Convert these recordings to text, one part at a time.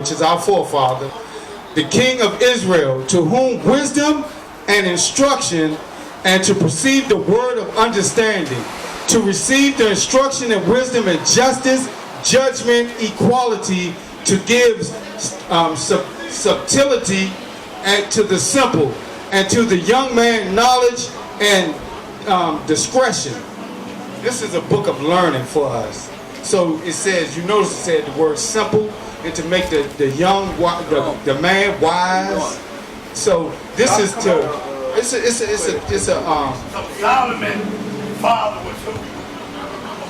which is our forefather, the king of Israel, to whom wisdom and instruction, and to perceive the word of understanding, to receive the instruction and wisdom and justice, judgment, equality, to give subtlety and to the simple, and to the young man knowledge and discretion. This is a book of learning for us. So it says, you notice it said the word simple, and to make the young, the man wise. So this is to, it's a Solomon father was who?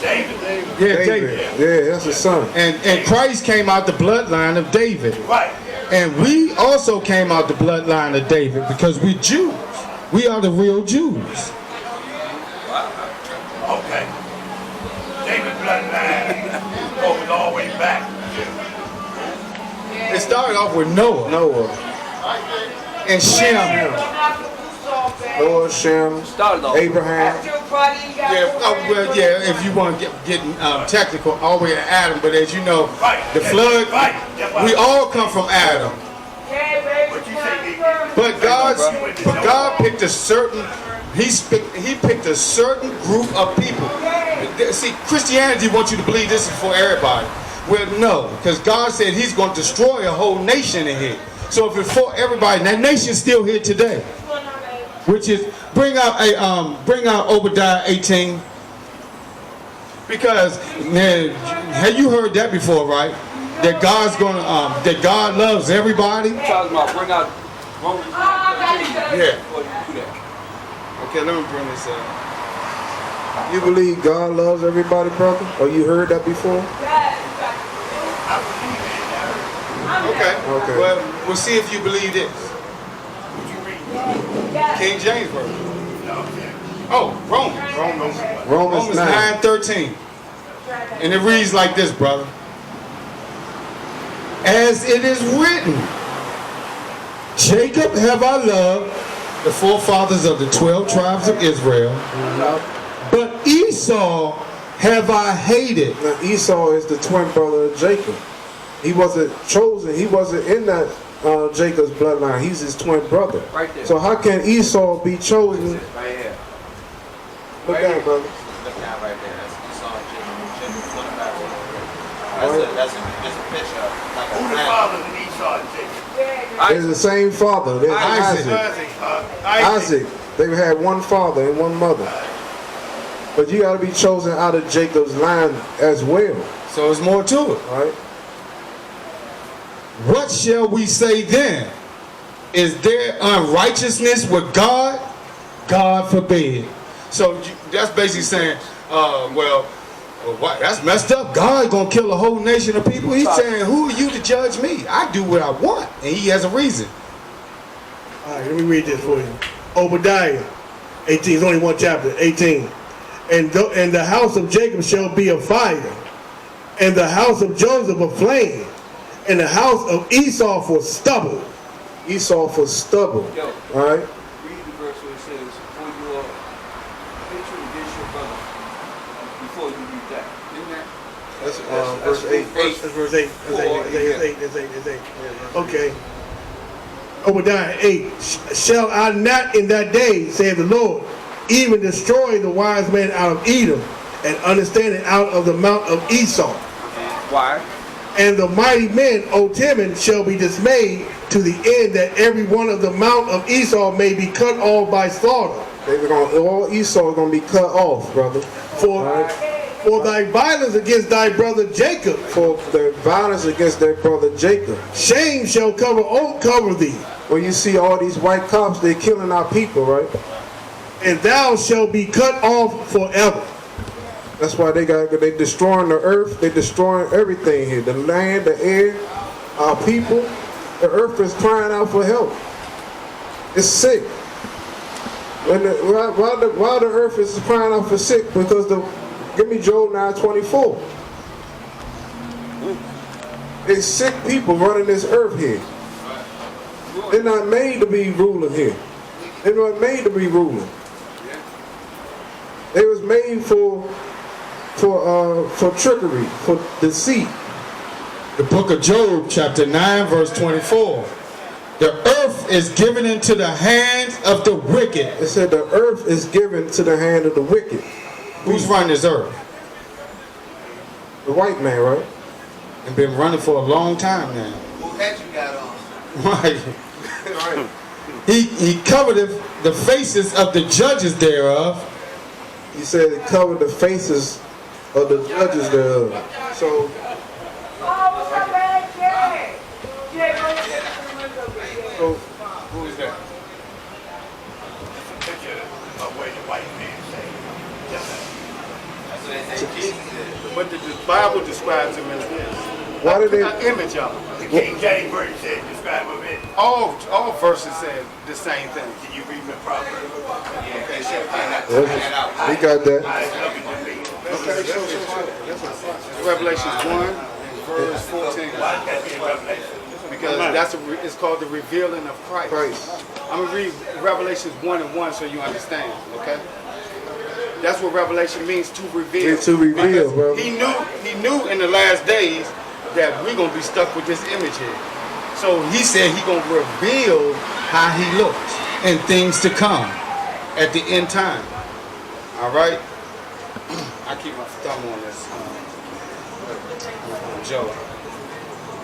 David. Yeah, David. Yeah, that's his son. And Christ came out the bloodline of David. Right. And we also came out the bloodline of David because we Jews. We are the real Jews. Okay. David bloodline goes all the way back. It started off with Noah. And Shem. Noah, Shem, Abraham. Yeah, if you want to get technical, all the way to Adam. But as you know, the flood, we all come from Adam. But God picked a certain, he picked a certain group of people. See, Christianity wants you to believe this is for everybody. Well, no, because God said he's going to destroy a whole nation in here. So if it's for everybody, that nation's still here today. Which is, bring out Obadiah 18. Because, man, have you heard that before, right? That God's gonna, that God loves everybody. Talking about bring out Romans 9:13. Yeah. Okay, let me bring this up. You believe God loves everybody, brother? Or you heard that before? Okay. Well, we'll see if you believe this. King James Version. Oh, Romans 9:13. And it reads like this, brother. As it is written, Jacob have I loved, the forefathers of the 12 tribes of Israel, but Esau have I hated. Now, Esau is the twin brother of Jacob. He wasn't chosen. He wasn't in that Jacob's bloodline. He's his twin brother. Right there. So how can Esau be chosen? Right here. Look down, brother. Look down right there. That's Esau and Jacob looking back. That's a picture of like Who a the man. father of Esau and Jacob? They're the same father. They're Isaac. They had one father and one mother. But you got to be chosen out of Jacob's line as well. So there's more to it. Right? What shall we say then? Is there unrighteousness with God? God forbid. So that's basically saying, well, that's messed up. God's going to kill a whole nation of people. He's saying, who are you to judge me? I do what I want. And he has a reason. All right, let me read this for you. Obadiah 18, it's only one chapter, 18. And the house of Jacob shall be a fire, and the house of Joseph a flame, and the house of Esau for stubble. Esau for stubble. Yo, all right? Read the verse where it says, for your hatred against your brother, before you read that. Isn't that? That's verse 8. That's verse 8. That's 8. Okay. Obadiah 8. Shall I not in that day, saith the Lord, even destroy the wise man out of Edom, and understanding out of the mount of Esau? Why? And the mighty men, O Timon, shall be dismayed to the end that every one of the mount of Esau may be cut off by slaughter. All Esau is going to be cut off, brother. For thy violence against thy brother Jacob. For their violence against their brother Jacob. Shame shall cover thee. When you see all these white cops, they're killing our people, right? And thou shalt be cut off forever. That's why they destroying the earth. They're destroying everything here. The land, the air, our people. The earth is crying out for help. It's sick. Why the earth is crying out for sick? Because give me Job 9:24. It's sick people running this earth here. They're not made to be ruling here. They're not made to be ruling. They was made for trickery, for deceit. The book of Job, chapter 9, verse 24. The earth is given into the hands of the wicked. It said the earth is given to the hand of the wicked. Who's running this earth? The white man, right? And been running for a long time now. Who had you got on? Right. Right. He covered the faces of the judges thereof. He said it covered the faces of the judges thereof. So Who is that? Picture of where the white man say. That's what they say Jesus did. But the Bible describes him as this. why did An they? image of him. The King James Version said, describe of it. All verses say the same thing. Can you read me Proverbs? Okay, sure. We got that. I look at me. Okay, so. Revelations 1 and verse 14. Why it got to be in Revelation? Because it's called the revealing of Christ. Christ. I'm going to read Revelations 1 and 1 so you understand, okay? That's what Revelation means, to reveal. To reveal, Because bro. He knew in the last days that we're going to be stuck with this image here. So he said he's going to reveal how he looks and things to come at the end time. All right? I keep my thumb on this. Joe.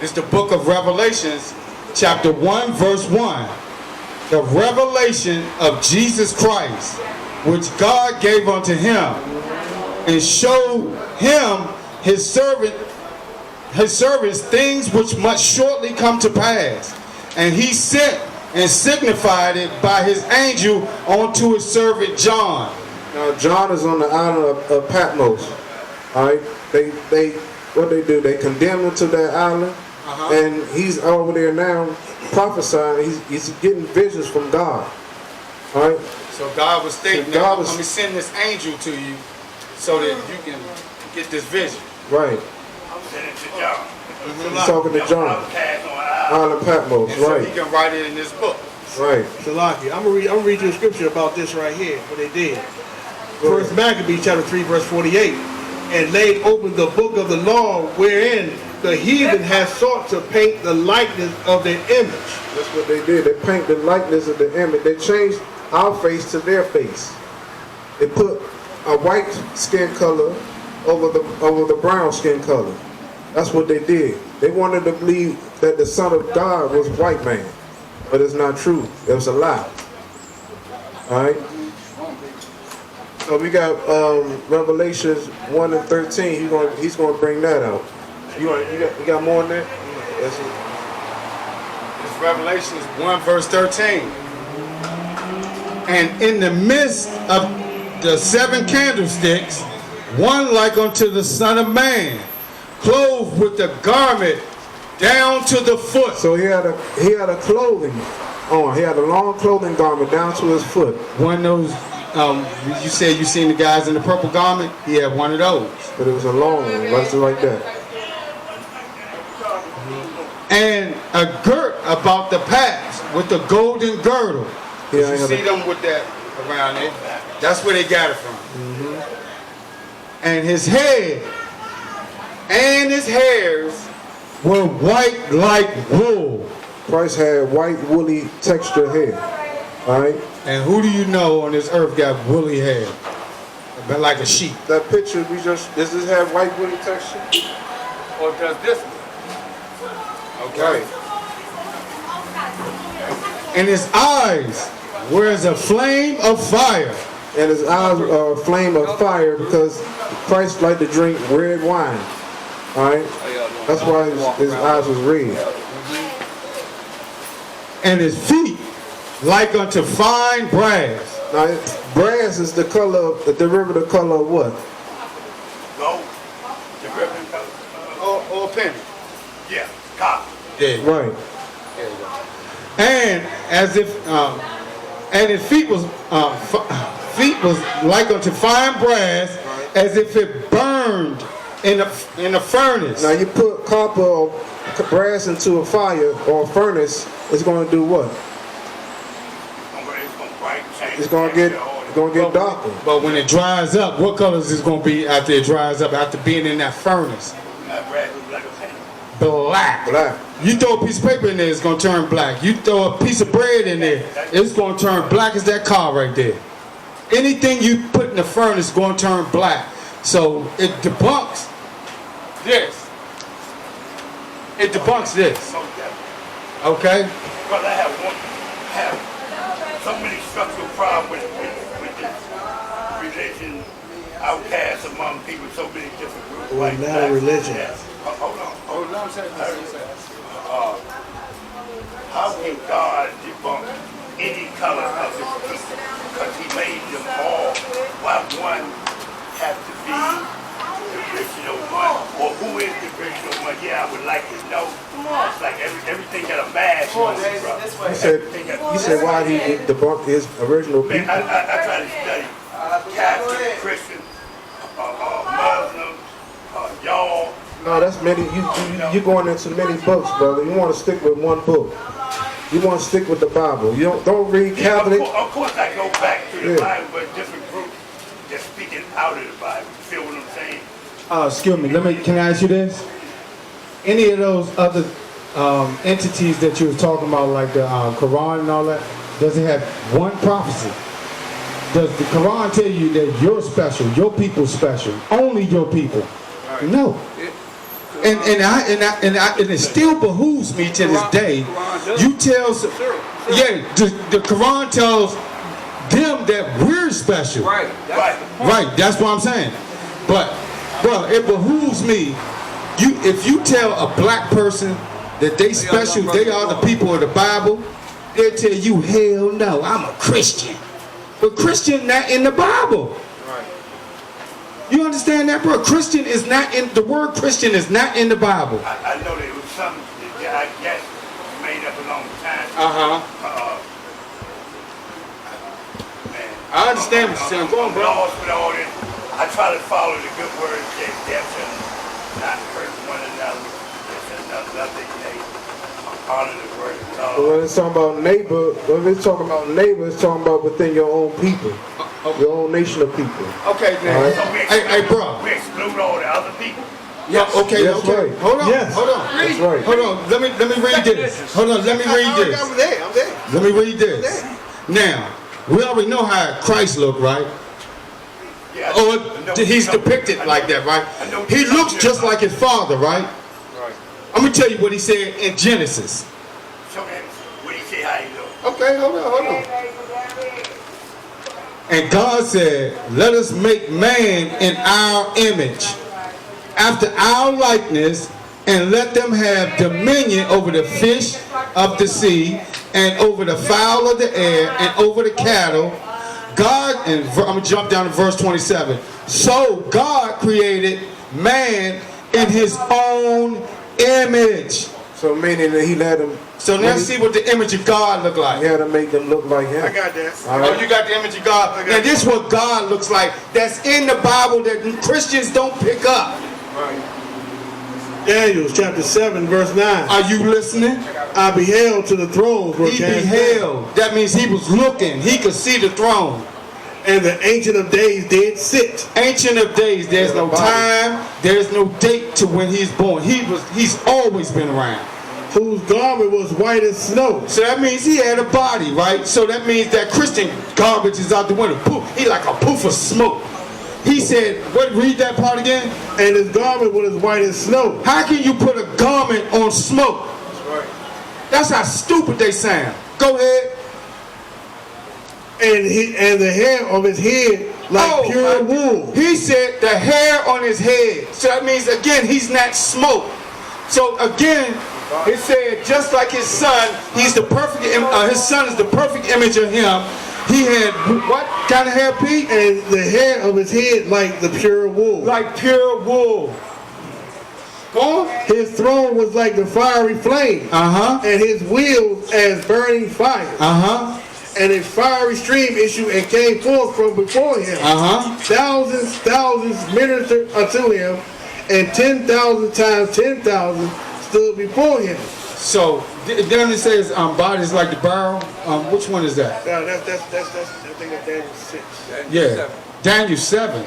It's the book of Revelations, chapter 1, verse 1. The revelation of Jesus Christ, which God gave unto him, and showed him his servants things which must shortly come to pass. And he sent and signified it by his angel unto his servant John. Now John is on the island of Patmos. All right, what they do? They condemn him to that island, and he's over there now prophesying. He's getting visions from God. All right. So God was stating, So God let me send this angel to you so that you can get this vision. Right. Send it to John. He's talking to John. Cast on our Island Patmos. And so he Right. can write it in this book. Right. Salaki, I'm gonna read you a scripture about this right here, what they did. First Maccabees chapter 3, verse 48. And laid open the book of the law, wherein the heathen has sought to paint the likeness of their image. That's what they did. They paint the likeness of the image. They changed our face to their face. They put a white skin color over the brown skin color. That's what they did. They wanted to believe that the Son of God was white man, but it's not true. It was a lie. All right. So we got Revelations 1 and 13. He's going to bring that out. You got more on that? That's it. It's Revelations 1 verse 13. And in the midst of the 7 candlesticks, one like unto the Son of Man, clothed with the garment down to the foot. So he had a clothing on. He had a long clothing garment down to his foot. One of those, you said you seen the guys in the purple garment? He had one of those. But it was a long one, just like that. And a girt about the paps with the golden girdle. Yeah, You see them with that around it. That's where they got it from. And his head and his hairs were white like wool. Christ had white, woolly, textured hair. All right. And who do you know on this earth got woolly hair? But like a sheep. That picture does this have white, woolly texture? Or does this one? Okay. And his eyes were as a flame of fire. And his eyes are a flame of fire because Christ liked to drink red wine. All right. That's why his eyes was red. And his feet like unto fine brass. Now, brass is the color of the derivative color of what? gold. The ribbon color. Or a penny. Yeah, copper. Yeah. Right. And as if, and his feet was like unto fine brass, as if it burned in a furnace. Now you put copper or brass into a fire or a furnace, it's going to do what? It's going to get darker. But when it dries up, what colors is going to be after it dries up, after being in that furnace? black. Black. You throw a piece of paper in there, it's gonna turn black. You throw a piece of bread in there, it's gonna turn black as that car right there. Anything you put in the furnace is gonna turn black. So it debunks this. It debunks this. So definitely. Okay? Because I have so many structural problems with this religion, outcasts among people, so many different groups. Well, now religion. Yeah. Hold on. Oh, no, I'm saying. How can God debunk any color of his people? Because he made them all. Why one have to be the original one? Or who is the original one? Yeah, I would like to know. It's like everything got a mask on it, bro. He said why he debunked his original Man, people. I try to study Catholic, Christian, Muslim, y'all. No, that's many. You going into many books, brother. You want to stick with one book. You want to stick with the Bible. You don't read Catholic. Of course, I go back to the Yeah. Bible, but different groups just speaking out of the Bible. You feel what I'm saying? Excuse me, can I ask you this? Any of those other entities that you were talking about, like the Quran and all that, does it have one prophecy? Does the Quran tell you that you're special, your people's special, only your people? No. And it still behooves me to this day. You tell, the Quran tells them that we're special. Right. Right, that's what I'm saying. But, bro, it behooves me. If you tell a black person that they special, they are the people of the Bible, they'll tell you, hell no, I'm a Christian. But Christian not in the Bible. You understand that, bro? Christian is not in, the word Christian is not in the Bible. I know there was something that I guess made up a long time. Man, I understand what you're saying. Go on, bro. Lost with all this. I try to follow the good words that depth and not hurt one another. It's nothing they honor the word of God. When it's talking about neighbor, it's talking about within your own people, your own nation of people. Okay, man. All right. So Hey, bro. we exclude all the other people. Yeah, okay, Yes, okay. right. Hold on, Yes. hold on. That's right. Hold on, let me read this. Hold on, let me read this. I'm there. Let me read this. Now, we already know how Christ looked, right? Yeah, Or I know he's what you're depicted talking like about. that, right? I know what He you're looks talking just about. like his father, right? I'm gonna tell you what he said in Genesis. Show me what do you say how you look? Okay, hold on. And God said, let us make man in our image, after our likeness, and let them have dominion over the fish of the sea, and over the fowl of the air, and over the cattle. God, and I'm going to jump down to verse 27. So God created man in his own image. So meaning that he let them. So now see what the image of God look like. He had to make them look like him. I got that. All Oh, right. you got the image of God. Now this is what God looks like. That's in the Bible that Christians don't pick up. Daniel chapter 7 verse 9. Are you listening? I beheld to the thrones were He cast down, beheld. That means he was looking. He could see the throne. and the Ancient of Days did sit. Ancient of Days. There's no time. There's no date to when he's born. He's always been around. Whose garment was white as snow. So that means he had a body, right? So that means that Christian garbage is out the window. Poof. He like a poof of smoke. He said, what, read that part again? And his garment was as white as snow. How can you put a garment on smoke? That's how stupid they sound. Go ahead. And the hair of his head like pure wool. He said the hair on his head. So that means, again, he's not smoke. So again, it said just like his son, he's the perfect. His son is the perfect image of him. He had what kind of hair, Pete? And the hair of his head like the pure wool. Like pure wool. Go on. His throne was like the fiery flame. And his wheels as burning fire. And a fiery stream issued and came forth from before him. Thousands ministered unto him, and 10,000 times 10,000 stood before him. So then it says bodies like the barrel. Which one is that? Now that's I think that's Daniel 6. Yeah, Daniel 7.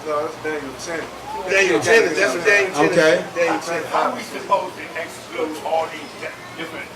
No, that's Daniel 10. Daniel 10, that's what Daniel 10 Okay. is. Daniel 10. How are we supposed to exclude all these different